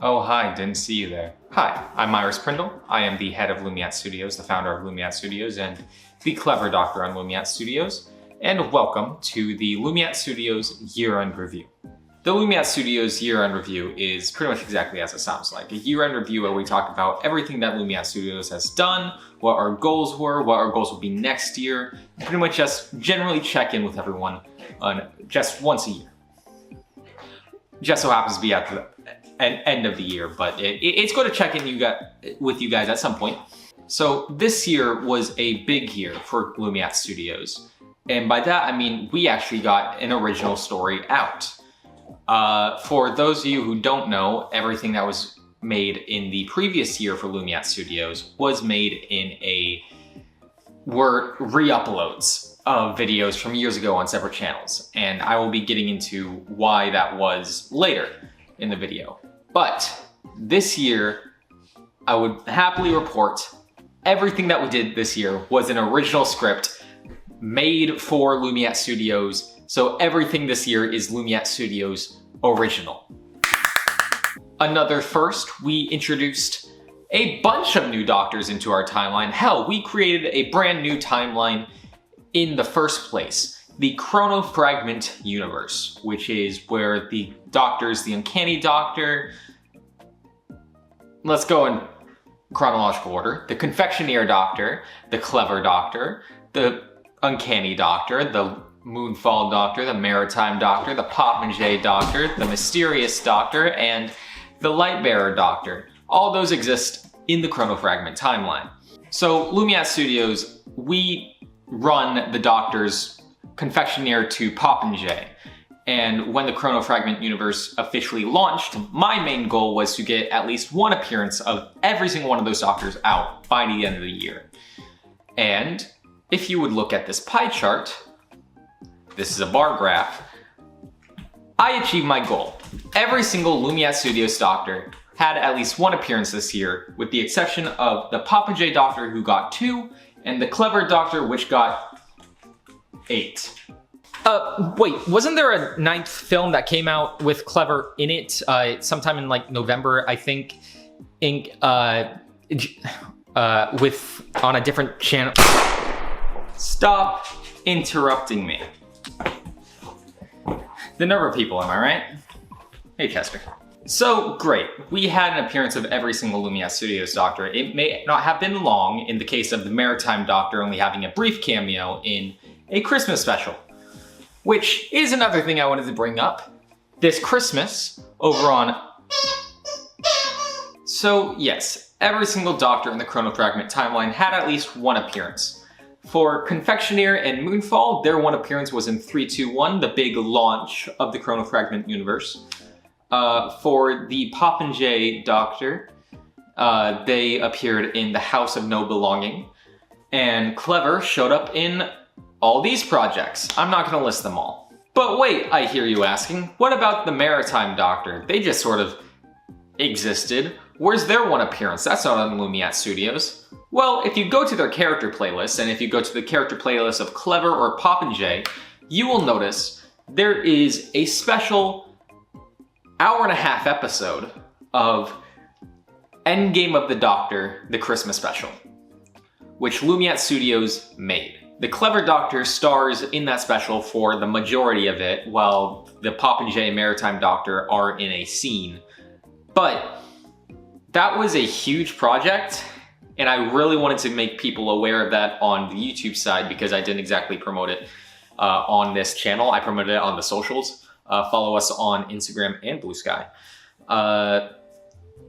Oh, hi, didn't see you there. Hi, I'm Iris Prindle. I am the head of Lumiat Studios, the founder of Lumiat Studios, and the clever doctor on Lumiat Studios. And welcome to the Lumiat Studios year-end review. The Lumiat Studios year-end review is pretty much exactly as it sounds like. A year-end review where we talk about everything that Lumiat Studios has done, what our goals were, what our goals will be next year, and pretty much just generally check in with everyone on just once a year. Just so happens to be at the end of the year, but it's going to check in with you guys at some point. So this year was a big year for Lumiat Studios. And by that, I mean, we actually got an original story out. For those of you who don't know, everything that was made in the previous year for Lumiat Studios was made were re-uploads of videos from years ago on separate channels. And I will be getting into why that was later in the video. But this year, I would happily report everything that we did this year was an original script made for Lumiat Studios. So everything this year is Lumiat Studios original. Another first, we introduced a bunch of new doctors into our timeline. Hell, we created a brand new timeline in the first place. The Chrono Fragment universe, which is where the doctors, the Uncanny Doctor, let's go in chronological order, the Confectioneer Doctor, the Clever Doctor, the Uncanny Doctor, the Moonfall Doctor, the Maritime Doctor, the Popinjay Doctor, the Mysterious Doctor, and the Lightbearer Doctor. All those exist in the Chrono Fragment timeline. So Lumiat Studios, we run the doctors Confectioneer to Popinjay. And when the Chrono Fragment universe officially launched, my main goal was to get at least one appearance of every single one of those doctors out by the end of the year. And if you would look at this pie chart, this is a bar graph, I achieved my goal. Every single Lumiat Studios doctor had at least one appearance this year, with the exception of the Popinjay Doctor, who got 2, and the Clever Doctor, which got 8. Wait, wasn't there a 9th film that came out with Clever in it sometime in like November, I think, on a different channel? Stop interrupting me. The nerve of people, am I right? Hey, Chester. So, great. We had an appearance of every single Lumiat Studios doctor. It may not have been long in the case of the Maritime Doctor only having a brief cameo in a Christmas special. Which is another thing I wanted to bring up. This Christmas, over on... So, yes, every single doctor in the Chrono Fragment timeline had at least one appearance. For Confectioneer and Moonfall, their one appearance was in 321, the big launch of the Chrono Fragment universe. For the Popinjay Doctor, they appeared in the House of No Belonging. And Clever showed up in all these projects. I'm not gonna list them all. But wait, I hear you asking, what about the Maritime Doctor? They just sort of existed. Where's their one appearance? That's not on Lumiat Studios. Well, if you go to their character playlist, and if you go to the character playlist of Clever or Popinjay, you will notice there is a special hour-and-a-half episode of Endgame of the Doctor, the Christmas special, which Lumiat Studios made. The Clever Doctor stars in that special for the majority of it, while the Popinjay and Maritime Doctor are in a scene. But that was a huge project, and I really wanted to make people aware of that on the YouTube side because I didn't exactly promote it on this channel. I promoted it on the socials. Follow us on Instagram and Blue Sky.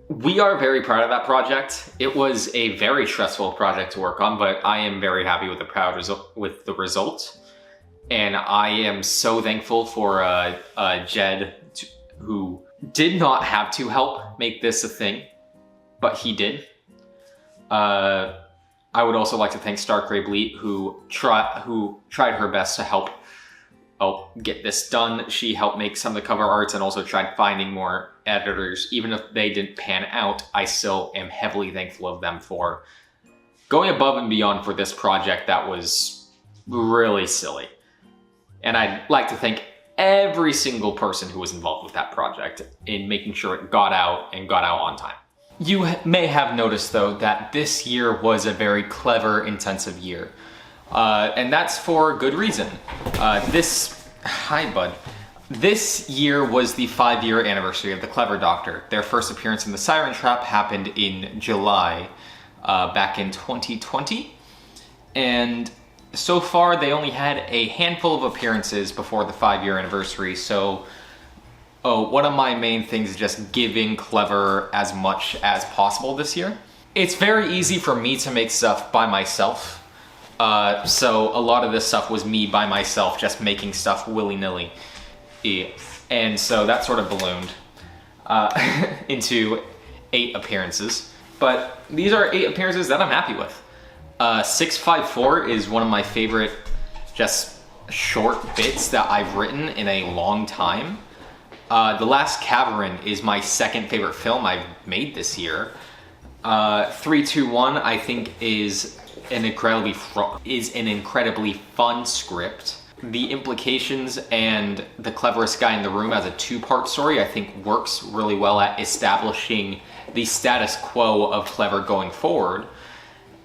We are very proud of that project. It was a very stressful project to work on, but I am very happy with the result. And I am so thankful for Jed, who did not have to help make this a thing, but he did. I would also like to thank Stark Grey Bleat, who tried her best to help get this done. She helped make some of the cover arts and also tried finding more editors. Even if they didn't pan out, I still am heavily thankful of them for going above and beyond for this project that was really silly. And I'd like to thank every single person who was involved with that project in making sure it got out and got out on time. You may have noticed though that this year was a very clever intensive year. And that's for good reason. Hi bud. This year was the 5-year anniversary of the Clever Doctor. Their first appearance in the Siren Trap happened in July, back in 2020. And so far they only had a handful of appearances before the 5-year anniversary, so one of my main things is just giving Clever as much as possible this year. It's very easy for me to make stuff by myself, so a lot of this stuff was me by myself just making stuff willy-nilly. And so that sort of ballooned into 8 appearances. But these are 8 appearances that I'm happy with. 654 is one of my favorite just short bits that I've written in a long time. The Last Cavern is my second favorite film I've made this year. 321 I think is an incredibly fun script. The implications and The Cleverest Guy in the Room as a 2-part story I think works really well at establishing the status quo of Clever going forward.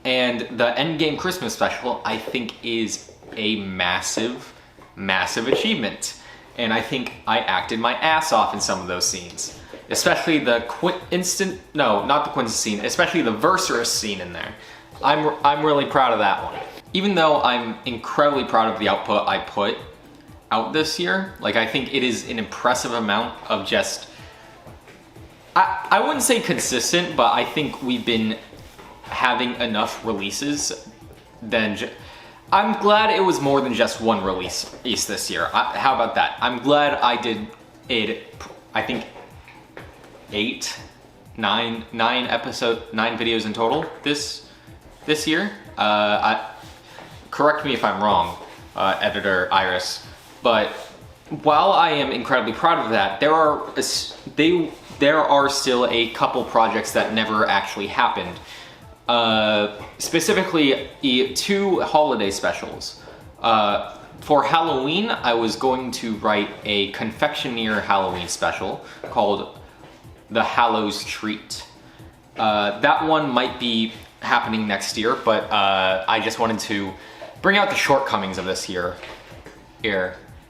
And the Endgame Christmas special I think is a massive, massive achievement. And I think I acted my ass off in some of those scenes. Especially the especially the Vercerus scene in there. I'm really proud of that one. Even though I'm incredibly proud of the output I put out this year, like I think it is an impressive amount of just, I wouldn't say consistent, but I think we've been having enough releases I'm glad it was more than just one release this year. How about that? I'm glad I did it, I think 9 videos in total this year. Correct me if I'm wrong, editor Iris, but while I am incredibly proud of that, there are still a couple projects that never actually happened. Specifically, 2 holiday specials. For Halloween, I was going to write a confectioneer Halloween special called The Hallows Treat. That one might be happening next year, but I just wanted to bring out the shortcomings of this year,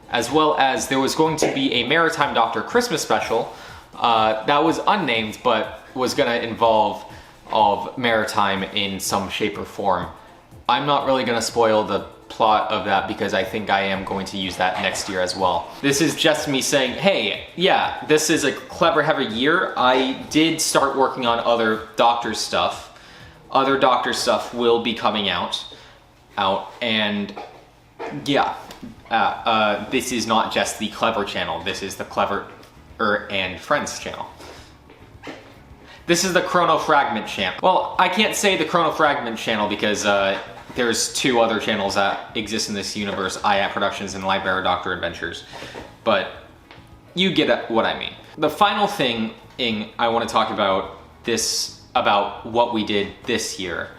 as well as there was going to be a Maritime Doctor Christmas special that was unnamed, but was going to involve Maritime in some shape or form. I'm not really going to spoil the plot of that because I think I am going to use that next year as well. This is just me saying, hey, yeah, this is a Clever heavy year. I did start working on other Doctor stuff. Other Doctor stuff will be coming out, and yeah, this is not just the Clever channel, this is the Clever and Friends channel. This is the Chrono Fragment channel. Well, I can't say the Chrono Fragment channel because there's 2 other channels that exist in this universe, IAT Productions and Library Doctor Adventures, but you get what I mean. The final thing I want to talk about what we did this year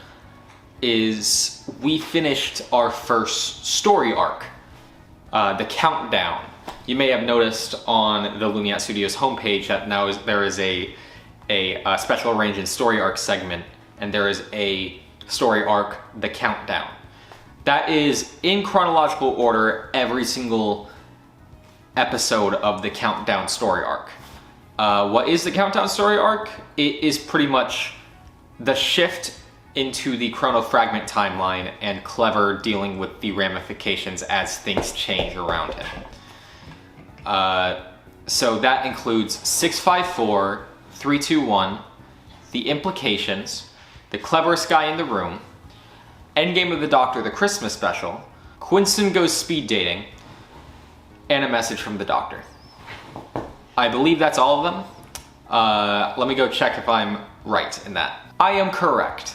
is we finished our first story arc, the Countdown. You may have noticed on the Lumiat Studios homepage that now there is a special arranged story arc segment, and there is a story arc, the Countdown. That is in chronological order every single episode of the Countdown story arc. What is the Countdown story arc? It is pretty much the shift into the Chrono Fragment timeline and Clever dealing with the ramifications as things change around him. So that includes 654, 321, The Implications, The Cleverest Guy in the Room, Endgame of the Doctor, the Christmas special, Quinston Goes Speed Dating, and A Message from the Doctor. I believe that's all of them. Let me go check if I'm right in that. I am correct.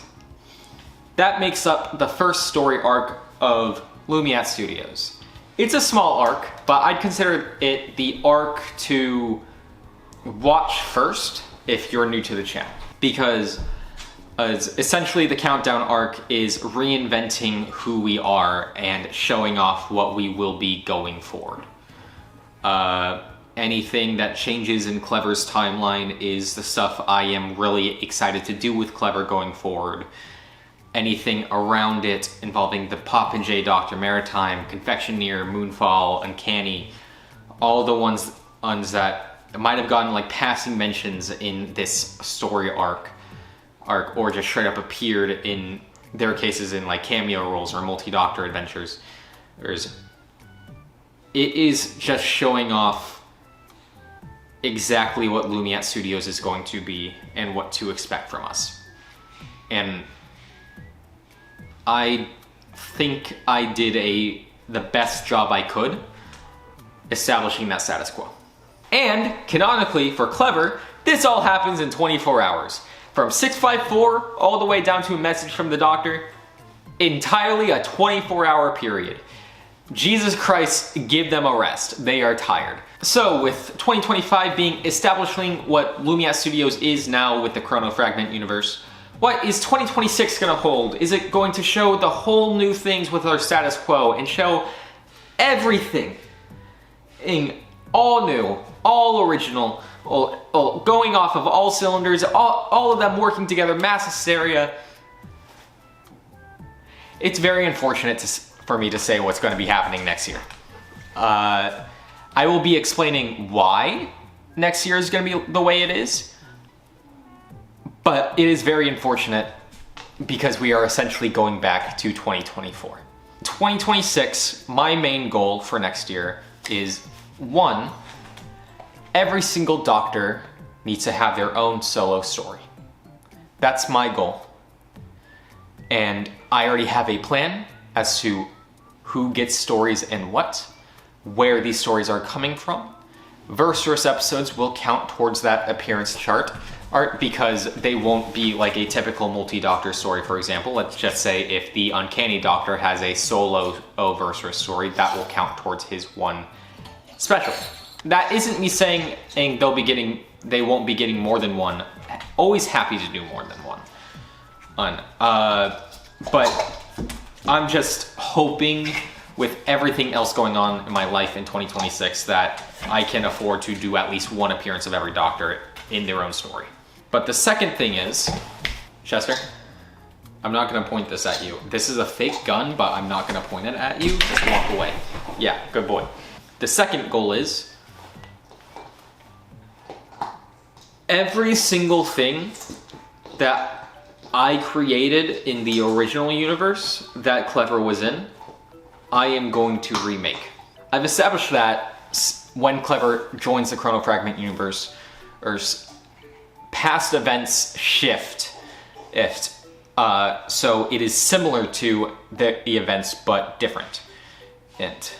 That makes up the first story arc of Lumiat Studios. It's a small arc, but I'd consider it the arc to watch first if you're new to the channel. Because essentially the Countdown arc is reinventing who we are and showing off what we will be going forward. Anything that changes in Clever's timeline is the stuff I am really excited to do with Clever going forward. Anything around it involving the Popinjay Doctor, Maritime, Confectioneer, Moonfall, Uncanny, all the ones that might have gotten like passing mentions in this story arc, or just straight up appeared in their cases in like cameo roles or multi-Doctor adventures. It is just showing off exactly what Lumiat Studios is going to be and what to expect from us. And I think I did the best job I could establishing that status quo. And canonically for Clever, this all happens in 24 hours. From 654 all the way down to a message from the Doctor, entirely a 24-hour period. Jesus Christ, give them a rest. They are tired. So with 2025 being establishing what Lumiat Studios is now with the Chrono Fragment universe, what is 2026 going to hold? Is it going to show the whole new things with our status quo and show everything in all new, all original, all going off of all cylinders, all of them working together, mass hysteria? It's very unfortunate for me to say what's going to be happening next year. I will be explaining why next year is going to be the way it is, but it is very unfortunate because we are essentially going back to 2024. 2026, my main goal for next year is, one, every single Doctor needs to have their own solo story. That's my goal. And I already have a plan as to who gets stories and what, where these stories are coming from. Versus episodes will count towards that appearance chart art because they won't be like a typical multi-Doctor story, for example. Let's just say if the Uncanny Doctor has a solo Versus story, that will count towards his one special. That isn't me saying they won't be getting more than one. Always happy to do more than one. But I'm just hoping with everything else going on in my life in 2026 that I can afford to do at least one appearance of every Doctor in their own story. But the second thing is, Chester, I'm not gonna point this at you. This is a fake gun, but I'm not gonna point it at you. Just walk away. Yeah, good boy. The second goal is every single thing that I created in the original universe that Clever was in, I am going to remake. I've established that when Clever joins the Chrono Fragment universe, or past events shift, so it is similar to the events but different, and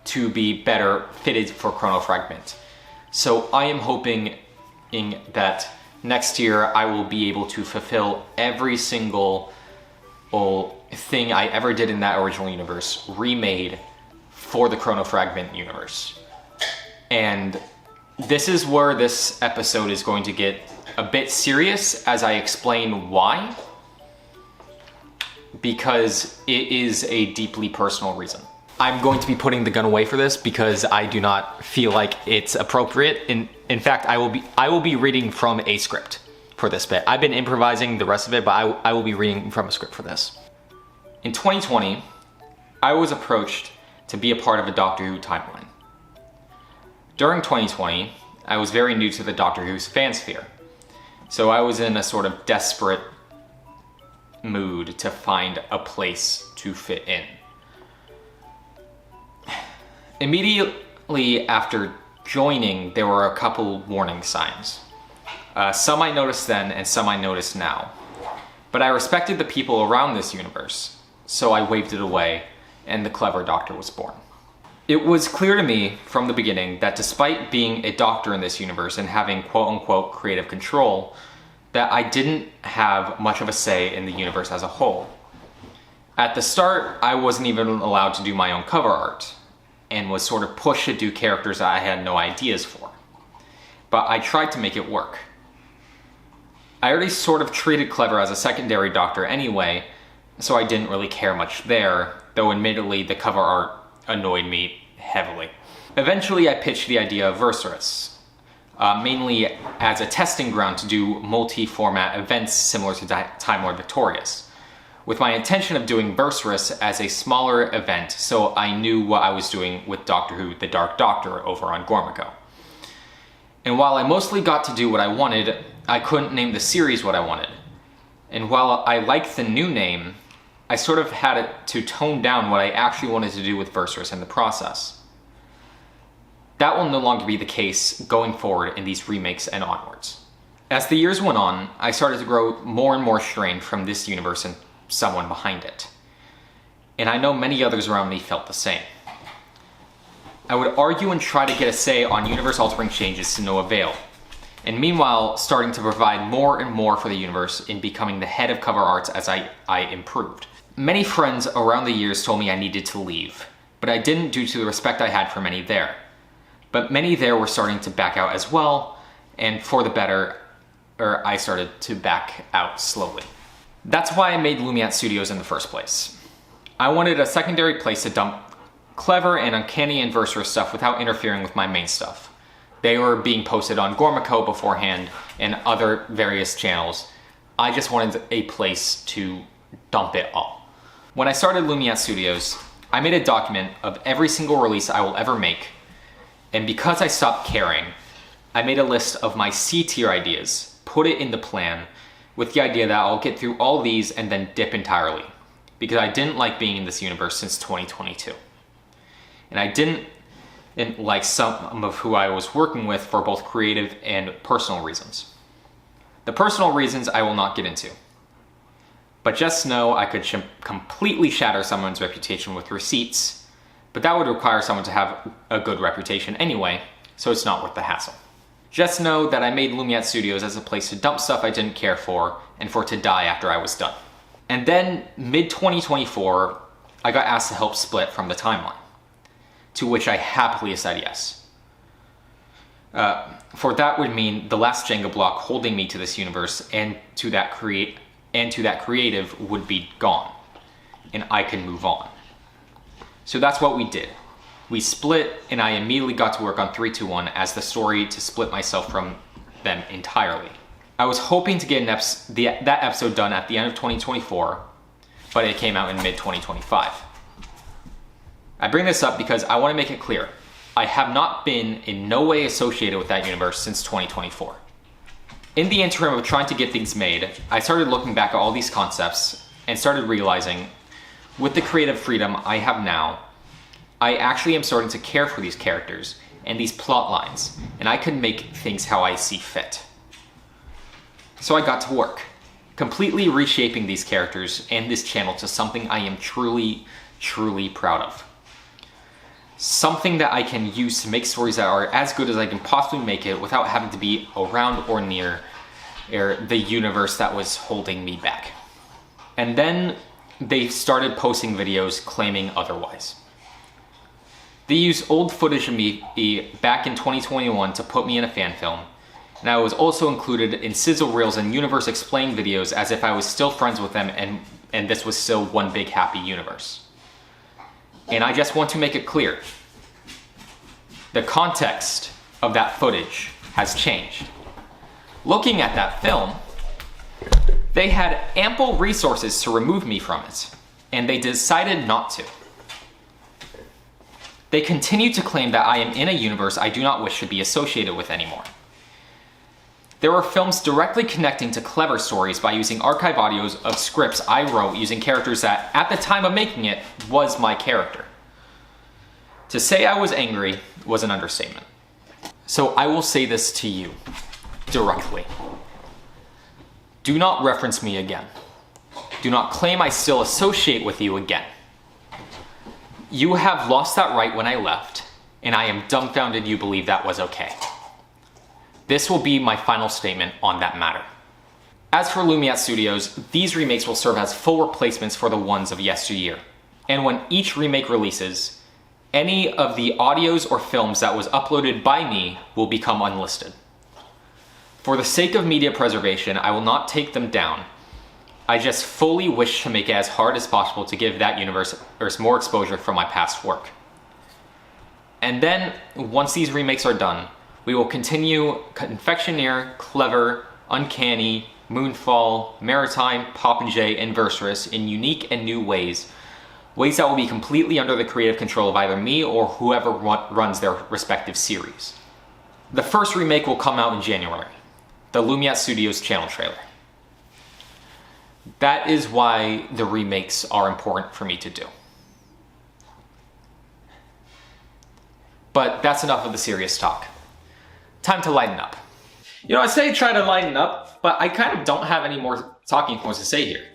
to be better fitted for Chrono Fragment. So I am hoping that next year I will be able to fulfill every single thing I ever did in that original universe remade for the Chrono Fragment universe. And this is where this episode is going to get a bit serious as I explain why, because it is a deeply personal reason. I'm going to be putting the gun away for this because I do not feel like it's appropriate. In fact, I will be reading from a script for this bit. I've been improvising the rest of it, but I will be reading from a script for this. In 2020, I was approached to be a part of a Doctor Who timeline. During 2020, I was very new to the Doctor Who's fansphere, so I was in a sort of desperate mood to find a place to fit in. Immediately after joining, there were a couple warning signs. Some I noticed then and some I noticed now. But I respected the people around this universe, so I waved it away and the Clever Doctor was born. It was clear to me from the beginning that despite being a Doctor in this universe and having quote-unquote creative control, that I didn't have much of a say in the universe as a whole. At the start, I wasn't even allowed to do my own cover art, and was sort of pushed to do characters that I had no ideas for. But I tried to make it work. I already sort of treated Clever as a secondary Doctor anyway, so I didn't really care much there, though admittedly the cover art annoyed me heavily. Eventually, I pitched the idea of Versaris, mainly as a testing ground to do multi-format events similar to Time Lord Victorious, with my intention of doing Versaris as a smaller event so I knew what I was doing with Doctor Who The Dark Doctor over on Gormiko. And while I mostly got to do what I wanted, I couldn't name the series what I wanted. And while I liked the new name, I sort of had to tone down what I actually wanted to do with Versaris in the process. That will no longer be the case going forward in these remakes and onwards. As the years went on, I started to grow more and more strained from this universe and someone behind it. And I know many others around me felt the same. I would argue and try to get a say on universe-altering changes to no avail, and meanwhile starting to provide more and more for the universe in becoming the head of cover arts as I improved. Many friends around the years told me I needed to leave, but I didn't due to the respect I had for many there. But many there were starting to back out as well, and for the better, I started to back out slowly. That's why I made Lumiat Studios in the first place. I wanted a secondary place to dump clever and uncanny and Versaris stuff without interfering with my main stuff. They were being posted on Gormiko beforehand and other various channels. I just wanted a place to dump it all. When I started Lumiat Studios, I made a document of every single release I will ever make. And because I stopped caring, I made a list of my C-tier ideas, put it in the plan, with the idea that I'll get through all these and then dip entirely, because I didn't like being in this universe since 2022. And I didn't like some of who I was working with for both creative and personal reasons. The personal reasons I will not get into. But just know I could completely shatter someone's reputation with receipts, but that would require someone to have a good reputation anyway, so it's not worth the hassle. Just know that I made Lumiat Studios as a place to dump stuff I didn't care for, and for it to die after I was done. And then, mid-2024, I got asked to help split from the timeline, to which I happily said yes. For that would mean the last Jenga block holding me to this universe and to that creative would be gone, and I can move on. So that's what we did. We split, and I immediately got to work on 321 as the story to split myself from them entirely. I was hoping to get that episode done at the end of 2024, but it came out in mid-2025. I bring this up because I want to make it clear. I have not been in no way associated with that universe since 2024. In the interim of trying to get things made, I started looking back at all these concepts and started realizing, with the creative freedom I have now, I actually am starting to care for these characters and these plot lines, and I can make things how I see fit. So I got to work, completely reshaping these characters and this channel to something I am truly, truly proud of. Something that I can use to make stories that are as good as I can possibly make it without having to be around or near the universe that was holding me back. And then they started posting videos claiming otherwise. They used old footage of me back in 2021 to put me in a fan film, and I was also included in sizzle reels and universe explained videos as if I was still friends with them and this was still one big happy universe. And I just want to make it clear, the context of that footage has changed. Looking at that film, they had ample resources to remove me from it, and they decided not to. They continue to claim that I am in a universe I do not wish to be associated with anymore. There were films directly connecting to clever stories by using archive audios of scripts I wrote using characters that, at the time of making it, was my character. To say I was angry was an understatement. So I will say this to you, directly. Do not reference me again. Do not claim I still associate with you again. You have lost that right when I left, and I am dumbfounded you believe that was okay. This will be my final statement on that matter. As for Lumiat Studios, these remakes will serve as full replacements for the ones of yesteryear. And when each remake releases, any of the audios or films that was uploaded by me will become unlisted. For the sake of media preservation, I will not take them down. I just fully wish to make it as hard as possible to give that universe more exposure from my past work. And then, once these remakes are done, we will continue Confectioneer, Clever, Uncanny, Moonfall, Maritime, Popinjay, and Vercerus in unique and new ways. Ways that will be completely under the creative control of either me or whoever runs their respective series. The first remake will come out in January, the Lumiat Studios channel trailer. That is why the remakes are important for me to do. But that's enough of the serious talk. Time to lighten up. You know, I say try to lighten up, but I kind of don't have any more talking points to say here.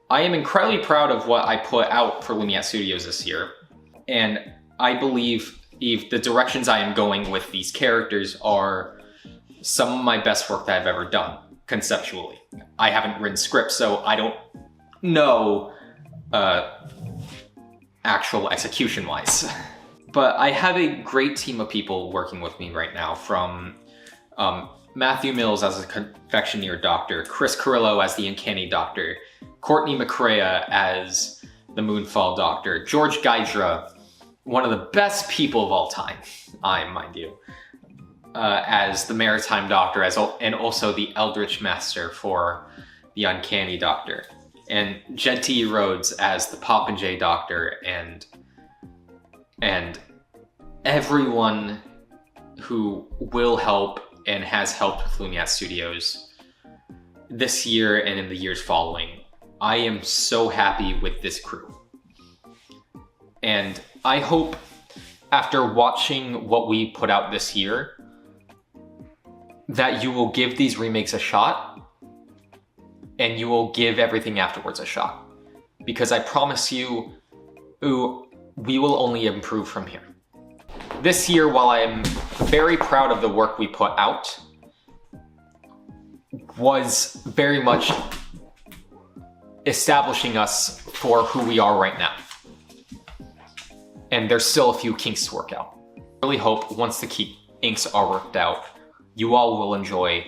I am incredibly proud of what I put out for Lumiat Studios this year, and I believe the directions I am going with these characters are some of my best work that I've ever done, conceptually. I haven't written scripts, so I don't know actual execution-wise. But I have a great team of people working with me right now, from Matthew Mills as a Confectioneer Doctor, Chris Carrillo as the Uncanny Doctor, Courtney McCrea as the Moonfall Doctor, George Gaidra, one of the best people of all time, mind you, as the Maritime Doctor, and also the Eldritch Master for the Uncanny Doctor, and Genty Rhodes as the Popinjay Doctor, and everyone who will help and has helped with Lumiat Studios this year and in the years following. I am so happy with this crew. And I hope after watching what we put out this year that you will give these remakes a shot and you will give everything afterwards a shot. Because I promise you, we will only improve from here. This year, while I am very proud of the work we put out, was very much establishing us for who we are right now. And there's still a few kinks to work out. I really hope once the inks are worked out, you all will enjoy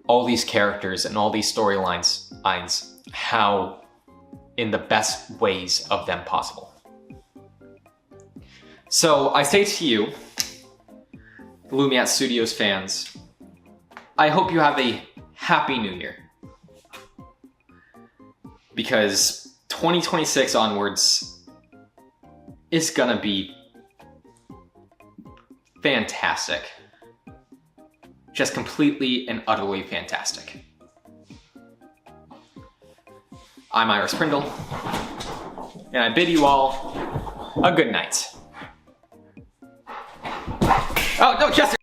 all these characters and all these storylines, how in the best ways of them possible. So I say to you, Lumiat Studios fans, I hope you have a happy new year. Because 2026 onwards is gonna be fantastic. Just completely and utterly fantastic. I'm Iris Prindle, and I bid you all a good night. Oh, no, Chester!